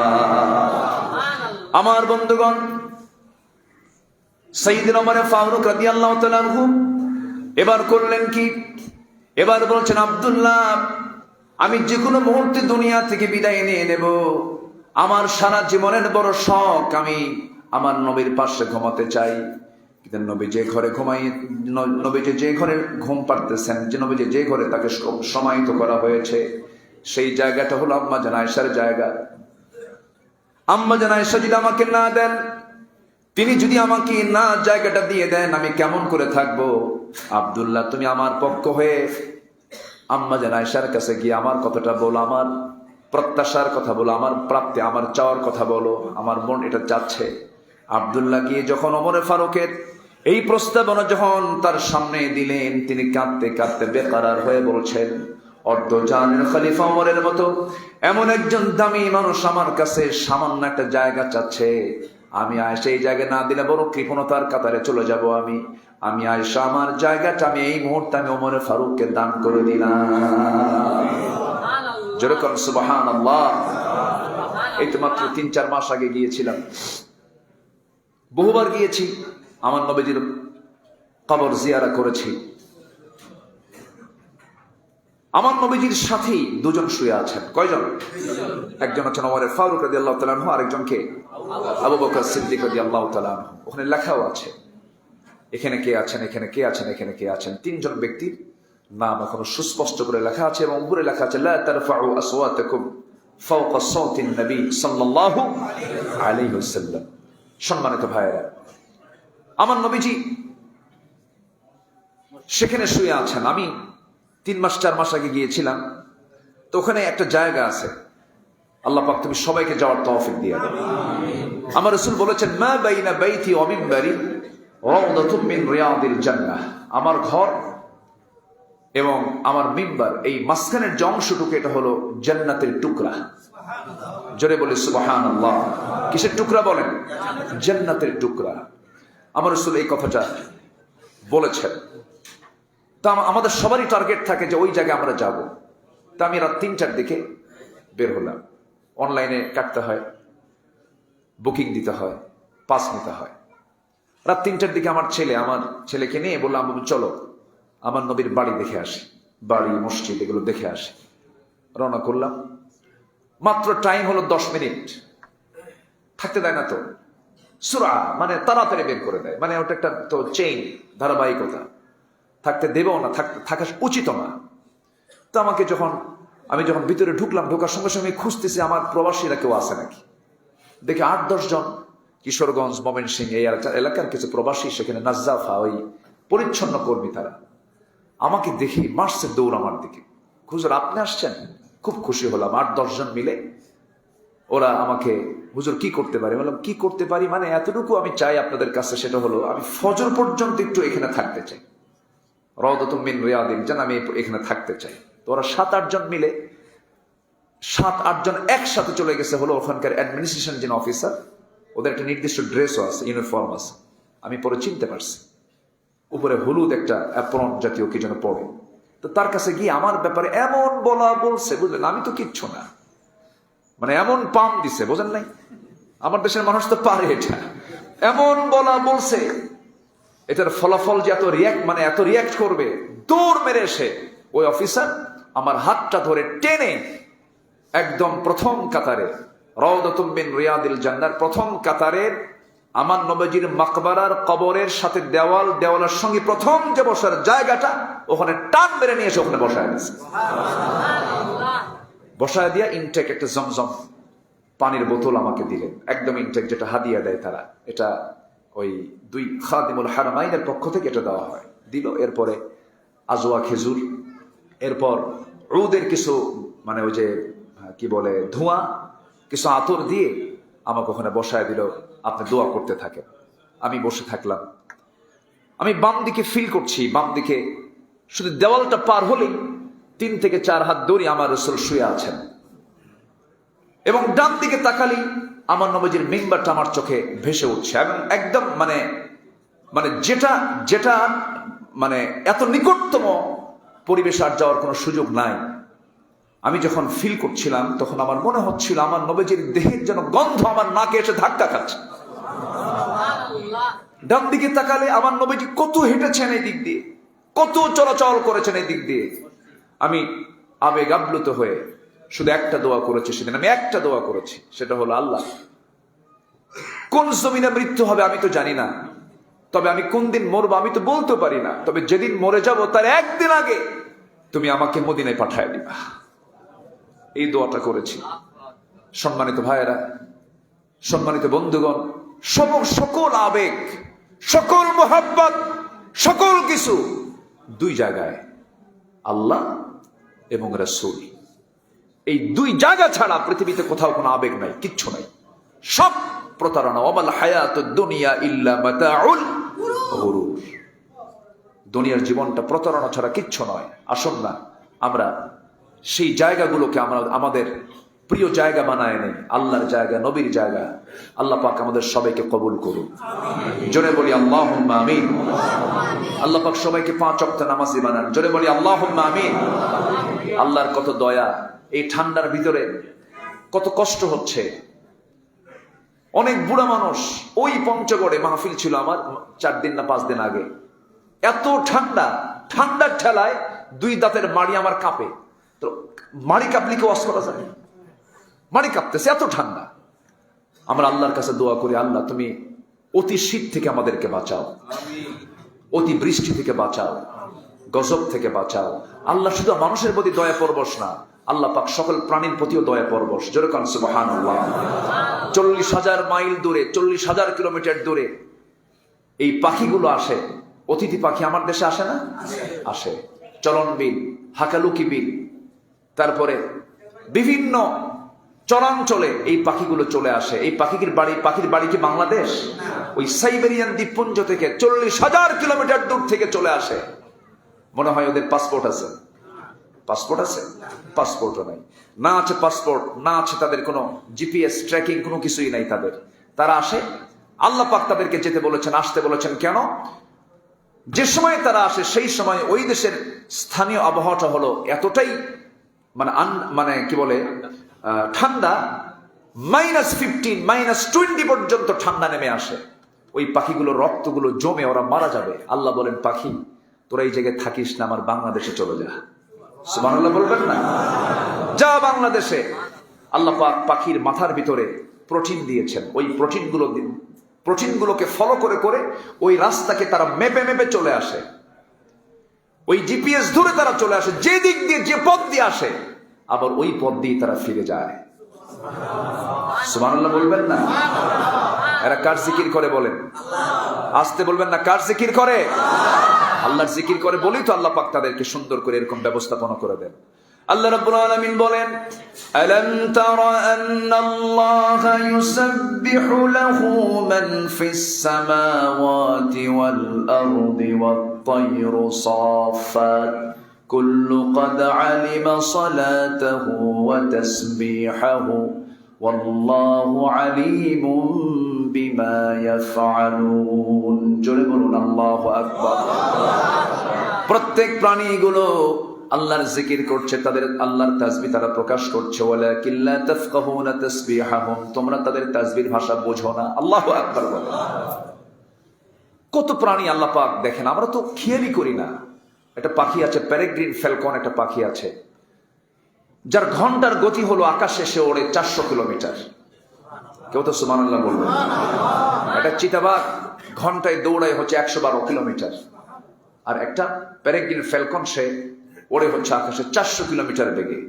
আমার বন্ধুগণ, সাইয়েদনা ওমর ফারুক রাদিয়াল্লাহু তাআলা আনহু এবার করলেন কি? এবার বলছেন, আব্দুল্লাহ আমি যে কোনো মুহূর্তে দুনিয়া থেকে বিদায় নিয়ে নেব। আমার সারা জীবনের বড় শখ, আমি আমার নবীর পাশে ঘুমাতে চাই। কিন্তু নবী যে ঘরে নবীজি যে ঘরে ঘুম পাড়তেছেন, যে নবীজি যে ঘরে তাকে সমাহিত করা হয়েছে, সেই জায়গাটা হলো আম্মা জান আয়েশার জায়গা। আম্মা জান আয়েশা যদি আমাকে না দেন, তিনি যদি আমাকে না জায়গাটা দিয়ে দেন, আমি কেমন করে থাকবো? আব্দুল্লাহ তুমি আমার পক্ষ হয়ে আম্মা জান আয়েশার কাছে গিয়ে আমার কথাটা বলো, আমার প্রত্যাশার কথা বলো, আমার প্রাপ্তি, আমার চাওয়ার কথা বলো, আমার মন এটা চাচ্ছে। আব্দুল্লাহ গিয়ে যখন ওমর ফারুকের এই প্রস্তাবনা যখন তার সামনে দিলেন, তিনি কাঁদতে কাঁদতে বেকারার হয়ে বলছেন, অর্ধজানের খলিফা ওমরের মতো এমন একজন দামি মানুষ আমার কাছে সামান্য একটা জায়গা চাচ্ছে। আমি আয়েশা এই জায়গা না দিলে বড় কৃপণতার কাতারে চলে যাব। আমি আয়েশা আমার জায়গাটা আমি এই মুহূর্তে আমি ওমর ফারুককে দান করে দিলাম। যেরকম সুবহানাল্লাহ। এই তো মাত্র 3-4 মাস আগে গিয়েছিলাম, বহুবার গিয়েছি, আমার নবীজির কবর জিয়ারা করেছি। আমার নবীজির সাথেই দুজন শুয়ে আছেন। কয়জন? একজন আছেন ওমর ফারুক রাদিয়াল্লাহু তাআলা আনহু, আরেকজন কে? আবু বকর সিদ্দিক রাদিয়াল্লাহু তাআলা আনহু। ওখানে লেখাও আছে, এখানে কে আছেন, এখানে কে আছেন, এখানে কে আছেন। 3 জন ব্যক্তির নাম এখনো সুস্পষ্ট করে লেখা আছে, এবং উপরে লেখা আছে, লা তারফাউ আসওয়াতাকুম ফাওকা সাওতিন নবী সাল্লাল্লাহু আলাইহি ওয়াসাল্লাম। সম্মানিত ভাইয়েরা, আমার নবীজি সেখানে শুয়ে আছেন। আমি 3-4 মাস আগে গিয়েছিলাম, তো ওখানে একটা জায়গা আছে, আল্লাহ পাক তুমি সবাইকে যাওয়ার তৌফিক দিয়ে দাও। আমার রাসূল বলেছেন, মা বাইনা বাইতি ওয়া মিনবারি রাউদাতুম মিন রিয়াদিল জান্নাহ। আমার ঘর এবং আমার মিম্বার, এই মাঝখানের যে অংশটুকু, এটা হলো জান্নাতের টুকরা। জোরে বলে সুবহানাল্লাহ। কিসের টুকরা বলেন? জান্নাতের টুকরা। আমার রাসূল এই কথাটা বলেছেন। তা আমাদের সবারই টার্গেট থাকে যে ওই জায়গায় আমরা যাব। তা আমি রাত 3টার দিকে বের হলাম। অনলাইনে কাটতে হয়, বুকিং দিতে হয়, পাস নিতে হয়। রাত 3টার দিকে আমার ছেলেকে নিয়ে বললাম, চলো আমার নবীর বাড়ি দেখে আসি, বাড়ি মসজিদ এগুলো দেখে আসি। রওনা করলাম। মাত্র টাইম হলো 10 মিনিট, থাকতে দেয় না তো, সুরা মানে তাড়াতাড়ি বের করে দেয়, মানে ওটা একটা তো চেইন, ধারাবাহিকতা, থাকতে দেবেও না, থাকা উচিত না। তো আমি যখন ভিতরে ঢুকলাম, ঢোকার সঙ্গে সঙ্গে খুঁজতেছি আমার প্রবাসীরা কেউ আছে নাকি। দেখে 8-10 জন কিশোরগঞ্জ, ময়মনসিংহ এই এলাকার কিছু প্রবাসী, সেখানে নাজ্জাফা, ওই পরিচ্ছন্ন কর্মী, তারা আমাকে দেখি মারছে দৌড় আমার দিকে। হুজুর আপনি আসছেন? খুব খুশি হলাম। 8-10 জন মিলে ওরা আমাকে, হুজুর কি করতে পারি? বললাম কি করতে পারি মানে এতটুকু আমি চাই আপনাদের কাছে, সেটা হলো আমি ফজর পর্যন্ত একটু এখানে থাকতে চাই, রাউদাতুম মিন রিয়াদিল জান্নাহ, আমি এখানে থাকতে চাই। তো ওরা 7-8 জন মিলে, 7-8 জন একসাথে চলে গেছে হলো ওখানকার অ্যাডমিনিস্ট্রেশন যিনি অফিসার, ওদের একটা নির্দিষ্ট ড্রেসও আছে, ইউনিফর্ম আছে, আমি পরে চিনতে পারছি। উপরে হলুদ একটা অ্যাপ্রন জাতীয় কি যেন পড়ে। তো তার কাছে গিয়ে আমার ব্যাপারে এমন বলছে, বুঝলেন, আমি তো কিচ্ছু না, মানে এমন পাম দিছে, বোঝেন নাই? আমার দেশের মানুষ তো পারে এটা, এমন বলছে, এটার ফলাফল যে এত রিয়াক্ট করবে, দৌড় মেরে এসে ওই অফিসার আমার হাতটা ধরে টেনে একদম প্রথম কাতারে, রাউদাতুম মিন রিয়াদিল জান্নাহর প্রথম কাতারের আমার নবীজির মাকবারার কবরের সাথে দেওয়ালের সঙ্গে প্রথম যে বসার জায়গাটা, ওখানে টান মেরে নিয়ে এসে ওখানে বসায় দিয়েছে। বসায় দিয়া ইনটেক একটা জমজম পানির বোতল আমাকে দিলেন, একদম ইনটেক, যেটা হাদিয়া দেয় তারা, এটা ওই 2 খাদিমুল হারামাইনের পক্ষ থেকে এটা দেওয়া হয়, দিল। এরপরে আজওয়া খেজুর, এরপর উদের কিছু মানে ওই যে কি বলে ধোঁয়া, কিছু আতর দিয়ে আমাকে ওখানে বসায় দিল, আপনি দোয়া করতে থাকেন। আমি বসে থাকলাম। আমি বাম দিকে ফিল করছি, বাম দিকে শুধু দেওয়ালটা পার হলেই 3 থেকে 4 হাত দূরে আমার রাসূল শুয়ে আছেন, এবং ডান দিকে তাকালি আমার নবীজির মিম্বারটা আমার চোখে ভেসে উঠছে, এবং একদম মানে যেটা মানে এত নিকটতম পরিবেশ আর যাওয়ার কোনো সুযোগ নাই। আমি যখন ফিল করছিলাম তখন আমার মনে হচ্ছিল আমার নবীজির দেহের যেন গন্ধ আমার নাকে এসে ধাক্কা খাচ্ছে। ডান দিকে তাকালে আমার নবীজি কত হেঁটেছেন এই দিক দিয়ে, কত চলাচল করেছেন এই দিক দিয়ে। আমি আবেগ আপ্লুত হয়ে শুধু একটা দোয়া করেছি সেদিন, আমি একটা দোয়া করেছি, সেটা হলো, আল্লাহ, কোন জমিনে মৃত্যু হবে আমি তো জানি না, তবে আমি কোন দিন মরবো আমি তো বলতে পারি না, তবে যেদিন মরে যাব তার একদিন আগে তুমি আমাকে মদিনায় পাঠায় দিবা। এই দোয়াটা করেছি। সম্মানিত ভাইয়েরা, সম্মানিত বন্ধুগণ, সকল আবেগ, সকল মোহাব্বত, সকল কিছু 2 জায়গায়, আল্লাহ এবং রাসূল। এই 2 জায়গা ছাড়া পৃথিবীতে কোথাও কোনো আবেগ নাই, কিচ্ছু নাই, সব প্রতারণা। ওয়ামাল হায়াতুদ দুনিয়া ইল্লা মাতাউল গুরুর। দুনিয়ার জীবনটা প্রতারণা ছাড়া কিচ্ছু নয়। আসুন না আমরা সেই জায়গাগুলোকে আমরা আমাদের প্রিয় জায়গা বানায় নেই, আল্লাহর জায়গা, নবীর জায়গা। আল্লাহ পাক আমাদের সবাইকে কবুল করুন। জোরে বলি আল্লাহুম্মা আমিন। আল্লাহ পাক সবাইকে 5 ওয়াক্ত নামাজি বানান। জোরে বলি আল্লাহুম্মা আমিন। আল্লাহর কত দয়া, এই ঠান্ডার ভিতরে কত কষ্ট হচ্ছে। অনেক বুড়া মানুষ, ওই পঞ্চগড়ে মাহফিল ছিল আমার 4 দিন না 5 দিন আগে, এত ঠান্ডার ঠেলায় 2 দাঁতের মাড়ি আমার কাঁপে। তো মাড়ি কাঁপলে কি ওয়াজ করা যায়? মাড়ি কাঁপতেছে, এত ঠান্ডা। আমরা আল্লাহর কাছে দোয়া করি, আল্লাহ তুমি অতি শীত থেকে আমাদেরকে বাঁচাও, অতি বৃষ্টি থেকে বাঁচাও, গজব থেকে বাঁচাও। আল্লাহ শুধু মানুষের প্রতি দয়া পরবশ না, আল্লাহ পাক সকল প্রাণীর প্রতিও দয়া পরবশ। জোরে কান সুবহানাল্লাহ। 40,000 মাইল দূরে, 40,000 কিলোমিটার দূরে এই পাখিগুলো আসে, অতিথি পাখি আমার দেশে আসে না? আসে। চলন বিল, হাকালুকি বিল, তারপরে বিভিন্ন চরাঞ্চলে এই পাখিগুলো চলে আসে। এই পাখির বাড়ি কি বাংলাদেশ? ওই সাইবেরিয়ান দ্বীপপুঞ্জ থেকে 40,000 কিলোমিটার দূর থেকে চলে আসে। মনে হয় ওদের পাসপোর্ট আছে। পাসপোর্ট আছে? পাসপোর্টও নাই। না আছে পাসপোর্ট, না আছে তাদের কোনো জিপিএস ট্র্যাকিং, কোনো কিছুই নাই তাদের। তারা আসে, আল্লাহ পাক তাদেরকে যেতে বলেছেন, আসতে বলেছেন। কেন? যে সময় তারা আসে সেই সময় ওই দেশের স্থানীয় আবহাওয়াটা হলো এতটাই মানে কি বলে ঠান্ডা, -15, -20 পর্যন্ত ঠান্ডা নেমে আসে। ওই পাখিগুলোর রক্তগুলো জমে ওরা মারা যাবে। আল্লাহ বলেন, পাখি তোরা এই জায়গায় থাকিস না, আমার বাংলাদেশে চলে যা। সুবহানাল্লাহ বলবেন না? যা বাংলাদেশে। আল্লাহ পাক পাখির মাথার ভিতরে প্রোটিন দিয়েছেন। ওই প্রোটিনগুলোকে ফলো করে ওই রাস্তাকে তারা মেপে চলে আসে। ওই জিপিএস ধরে তারা চলে আসে, যে দিক দিয়ে যে পথ দিয়ে আসে, আবার ওই পথ দিয়ে তারা ফিরে যায়। সুবহানাল্লাহ বলবেন না? এরা কার জিকির করে বলেন? আসতে বলবেন না, কার জিকির করে? আল্লাহর জিকির করে বলেই তো আল্লাহ পাক তাদেরকে সুন্দর করে এরকম ব্যবস্থাপনা করে দেন। আল্লাহ রাব্বুল আলামিন বলেন, আলাম তারা আন্নাল্লাহা ইউসাব্বিহু লাহু মান ফিস সামাওয়াতি ওয়াল আরদি ওয়াত তায়রু সাফাত কুল্লু ক্বাদ আলিমা সালাতাহু ওয়া তাসবিহাহু ওয়াল্লাহু আলিমুম বিমা ইয়াফআলুন। জোরে বলুন আল্লাহু আকবার। প্রত্যেক প্রাণীগুলো আল্লাহর জিকির করছে, তাদের আল্লাহর তাসবিহ তারা প্রকাশ করছে। ওয়ালাকিন লা তাফকাহুনা তাসবিহাহুম, তোমরা তাদের তাসবিহর ভাষা বোঝো না। আল্লাহু আকবার বলো। কত প্রাণী আল্লাহ পাক দেখেন, আমরা তো খেয়ালই করি না। একটা পাখি আছে, প্যারেগ্রিন ফ্যালকন একটা পাখি আছে, যার ঘন্টার গতি হলো আকাশে সে ওড়ে 400 কিলোমিটার। কেউ তো সুবহানাল্লাহ বলবেন। একটা চিতাবাঘ ঘন্টায় দৌড়ায় হচ্ছে 112 কিলোমিটার, আর একটা প্যারেগ্রিন ফ্যালকন সে ওড়ে হচ্ছে আকাশে 400 কিলোমিটার বেগে।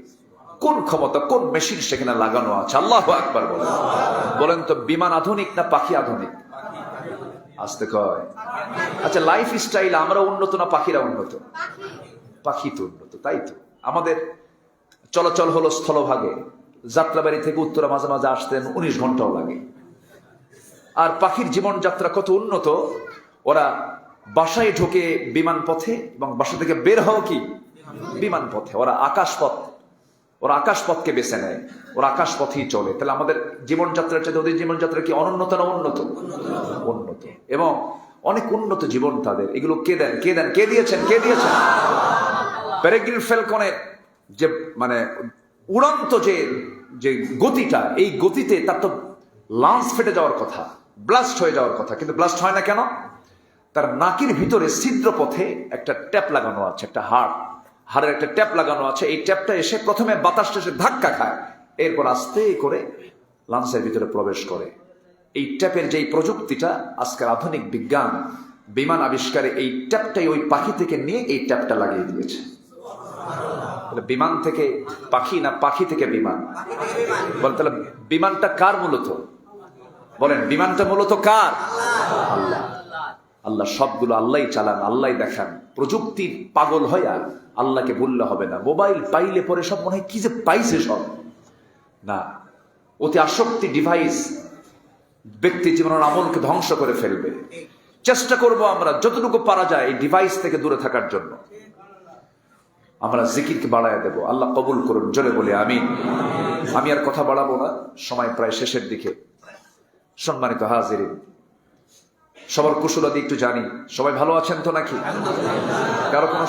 কোন ক্ষমতা, কোন মেশিন সেখানে লাগানো আছে? আল্লাহু আকবার বলেন। বলেন তো বিমান আধুনিক না পাখি আধুনিক? আসতে কয়। আচ্ছা, লাইফ স্টাইল আমরা উন্নত না পাখিরা উন্নত? পাখি তো উন্নত, তাই তো। আমাদের চলাচল হলো স্থলভাগে, যাত্রাবাড়ি থেকে উত্তরা মাঝে মাঝে আসতেন 19 ঘন্টাও লাগে। আর পাখির জীবনযাত্রা কত উন্নত, ওরা বাসায় ঢোকে বিমান পথে এবং বাসা থেকে বের হও কি বিমান পথে। ওরা আকাশপথকে বেছে নেয়, ওরা আকাশপথেই চলে। তাহলে আমাদের জীবনযাত্রার চাইতে ওদের জীবনযাত্রা কি অনুন্নত না উন্নত? উন্নত, এবং অনেক উন্নত জীবন তাদের। এগুলো কে দেন? কে দিয়েছেন? প্যারেগ্রিন ফ্যালকনের যে মানে উড়ন্ত যে গতিটা, এই গতিতে তার তো লাঞ্চ ফেটে যাওয়ার কথা, ব্লাস্ট হয়ে যাওয়ার কথা, কিন্তু ব্লাস্ট হয় না কেন? তার নাকের ভিতরে ছিদ্র পথে একটা ট্যাপ লাগানো আছে, একটা হাড়ের একটা ট্যাপ লাগানো আছে। এই ট্যাপটা এসে প্রথমে বাতাসটা এসে ধাক্কা খায়, এরপর আস্তে করে লাঞ্চের ভিতরে প্রবেশ করে। এই ট্যাপের যেই প্রযুক্তিটা আজকের আধুনিক বিজ্ঞান বিমান আবিষ্কারে, এই ট্যাপটাই ওই পাখি থেকে নিয়ে এই ট্যাপটা লাগিয়ে দিয়েছে। বিমান থেকে পাখি না পাখি থেকে বিমান? বলেন তাহলে বিমানটা কার মূলত? বলেন বিমানটা মূলত কার? আল্লাহ। আল্লাহ সবগুলো আল্লাহই চালান, আল্লাহই দেখান। প্রযুক্তির পাগল হইয়া আল্লাহকে ভুললে হবে না। মোবাইল পাইলে পরে সব মনে হয় কি যে পাইছে সব না। অতি আসক্তি ডিভাইস ব্যক্তি জীবনের আমলকে ধ্বংস করে ফেলবে। চেষ্টা করব আমরা যতটুকু পারা যায় এই ডিভাইস থেকে দূরে থাকার জন্য। আমরা জিকিরকে বাড়ায় দেব। আল্লাহ কবুল করুন, জোরে বলি আমিন। আমি আর কথা বাড়াবো না, সময় প্রায় শেষের দিকে। সম্মানিত হাজিরিন, সবার কুশলাদি একটু জানি। সবাই ভালো আছেন তো নাকি? কারো কোনো